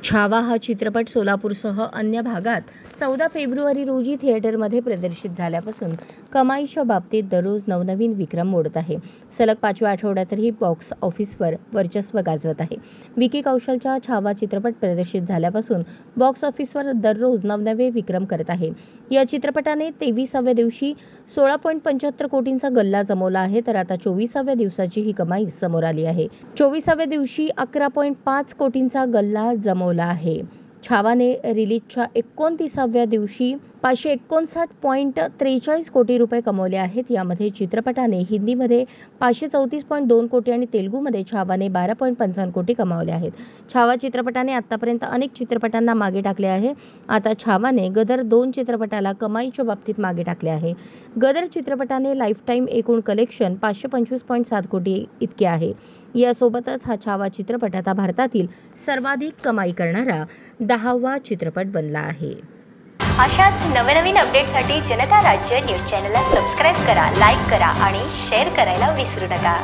छावा हा चित्रपट सोलापूरसह अन्य भागात 14 फेब्रुवारी रोजी थिएटरमध्ये प्रदर्शित झाल्यापासून कमाईच्या बाबतीत दररोज नवनवीन विक्रम मोडत आहे. सलग 5व्या आठवड्यातही बॉक्स ऑफिसवर वर्चस्व गाजवत आहे. विकी कौशलचा छावा चित्रपट प्रदर्शित झाल्यापासून बॉक्स ऑफिसवर दररोज नवनवे विक्रम करत आहे. या चित्रपटाने 23व्या दिवशी 16.75 कोटींचा गल्ला जमवला आहे, तर आता 24व्या दिवसाची ही कमाई समोर आली आहे. 24व्या दिवशी 11.5 कोटींचा गल्ला जमवला आहे. छावाने रिलीजच्या 29व्या दिवशी 559.43 कोटी रुपये कमवले आहेत. यामध्ये चित्रपटाने हिंदीमध्ये 534.2 कोटी आणि तेलुगूमध्ये छावाने 12.55 कोटी कमावले आहेत. छावा चित्रपटाने आतापर्यंत अनेक चित्रपटांना मागे टाकले आहे. आता छावाने गदर 2 चित्रपटाला कमाईच्या बाबतीत मागे टाकले आहे. गदर चित्रपटाने लाईफ टाईम एकूण कलेक्शन 525.7 कोटी इतके आहे. यासोबतच हा छावा चित्रपट आता भारतातील सर्वाधिक कमाई करणारा 10वा चित्रपट बनला आहे. अशाच नवनवीन अपडेटसाठी जनता राज्य न्यूज चॅनलला सबस्क्राईब करा, लाईक करा आणि शेअर करायला विसरू नका.